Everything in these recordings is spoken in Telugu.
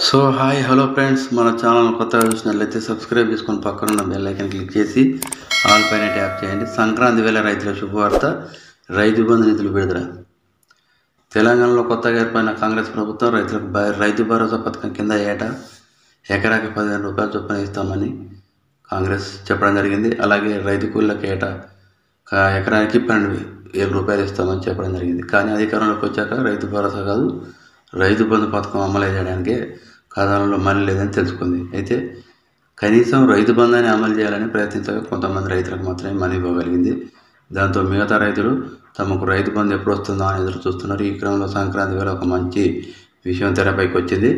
సో హాయ్ హలో ఫ్రెండ్స్, మన ఛానల్ కొత్తగా చూసినట్లయితే సబ్స్క్రైబ్ చేసుకొని పక్కనున్న బెల్ ఐకాన్ క్లిక్ చేసి ఆల్ పైన ట్యాప్ చేయండి. సంక్రాంతి వేళ రైతుల శుభవార్త, రైతు బంధు నిధులు విడుదల. తెలంగాణలో కొత్తగా ఏర్పడిన కాంగ్రెస్ ప్రభుత్వం రైతులకు రైతు భరోసా పథకం కింద ఏటా ఎకరాకి 15,000 రూపాయలు చొప్పున ఇస్తామని కాంగ్రెస్ చెప్పడం జరిగింది. అలాగే రైతు కూలీలకు ఏటా ఎకరానికి 12,000 రూపాయలు ఇస్తామని చెప్పడం జరిగింది. కానీ అధికారంలోకి వచ్చాక రైతు భరోసా కాదు, రైతు బంధు పథకం అమలు చేయడానికి ఖాతాలో మనీ లేదని తెలుసుకుంది. అయితే కనీసం రైతు బంధాన్ని అమలు చేయాలని ప్రయత్నించగా కొంతమంది రైతులకు మాత్రమే మనీ ఇవ్వగలిగింది. దాంతో మిగతా రైతులు తమకు రైతు బంధు ఎప్పుడు వస్తుందో అని ఎదురు చూస్తున్నారు. ఈ క్రమంలో సంక్రాంతి వేళ ఒక మంచి విషయం తెరపైకి వచ్చింది.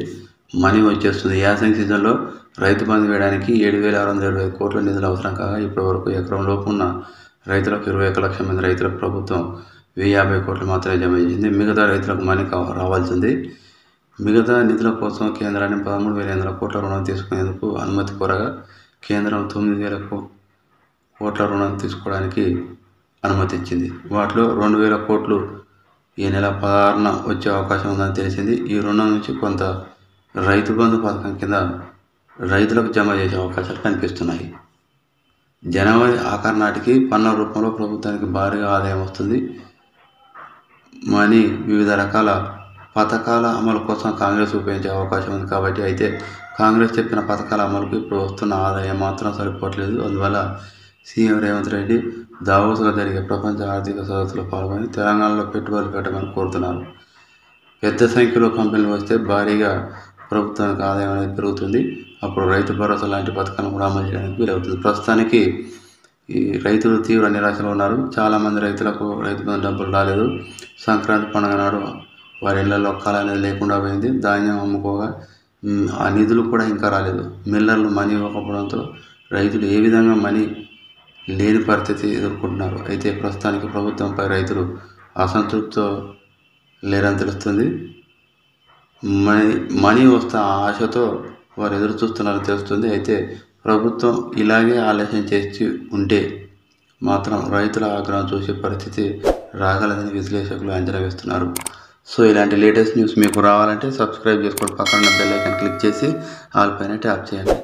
మనీ వచ్చేస్తుంది. యాసంగి సీజన్లో రైతు బంధు వేయడానికి 7,625 కోట్ల నిధులు అవసరం కాగా ఇప్పటి వరకు ఎకరం లోపు ఉన్న రైతులకు 21 లక్షల మంది రైతులకు ప్రభుత్వం 1,050 కోట్లు మాత్రమే జమ చేసింది. మిగతా రైతులకు మనీ రావాల్సింది. మిగతా నిధుల కోసం కేంద్రాన్ని 13,800 కోట్ల రుణం తీసుకునేందుకు అనుమతి కోరగా కేంద్రం 9,000 కోట్ల రుణం తీసుకోవడానికి అనుమతి ఇచ్చింది. వాటిలో 2,000 కోట్లు ఈ నెల 16న వచ్చే అవకాశం ఉందని తెలిసింది. ఈ రుణం నుంచి కొంత రైతు బంధు పథకం కింద రైతులకు జమ చేసే అవకాశాలు కనిపిస్తున్నాయి. జనవరి ఆఖరు నాటికి పన్నుల రూపంలో ప్రభుత్వానికి భారీగా ఆదాయం వస్తుంది. మనీ వివిధ రకాల పథకాల అమలు కోసం కాంగ్రెస్ ఉపయోగించే అవకాశం ఉంది. కాబట్టి అయితే కాంగ్రెస్ చెప్పిన పథకాల అమలుకు ఇప్పుడు వస్తున్న ఆదాయం మాత్రం సరిపోవట్లేదు. అందువల్ల సీఎం రేవంత్ రెడ్డి దావోస్లో జరిగే ప్రపంచ ఆర్థిక సదస్సులో పాల్గొని తెలంగాణలో పెట్టుబడులు పెట్టమని కోరుతున్నారు. పెద్ద సంఖ్యలో కంపెనీలు వస్తే భారీగా ప్రభుత్వానికి ఆదాయం అనేది పెరుగుతుంది. అప్పుడు రైతు భరోసా లాంటి పథకాలను కూడా అమలు చేయడానికి వీలవుతుంది. ప్రస్తుతానికి ఈ రైతులు తీవ్ర నిరాశలో ఉన్నారు. చాలామంది రైతులకు రైతు బంధు డబ్బులు రాలేదు. సంక్రాంతి పండుగ నాడు వారి ఇళ్లలో కళ అనేది లేకుండా పోయింది. ధాన్యం అమ్ముకోగా ఆ నిధులు కూడా ఇంకా రాలేదు. మిల్లర్లు మనీ ఇవ్వకపోవడంతో రైతులు ఏ విధంగా మనీ లేని పరిస్థితి ఎదుర్కొంటున్నారు. అయితే ప్రస్తుతానికి ప్రభుత్వంపై రైతులు అసంతృప్తితో లేరని తెలుస్తుంది. మనీ వస్తా ఆశతో వారు ఎదురు చూస్తున్నారని తెలుస్తుంది. అయితే ప్రభుత్వం ఇలాగే ఆలస్యం చేసి ఉంటే మాత్రం రైతుల ఆగ్రహం చూసే పరిస్థితి రాగలదని విశ్లేషకులు అంచనా వేస్తున్నారు. సో ఇలాంటి లేటెస్ట్ న్యూస్ మీకు రావాలంటే సబ్స్క్రైబ్ చేసుకోండి. పక్కన బెల్ ఐకాన్ క్లిక్ చేసి ఆల్ పైన ట్యాప్ చేయండి.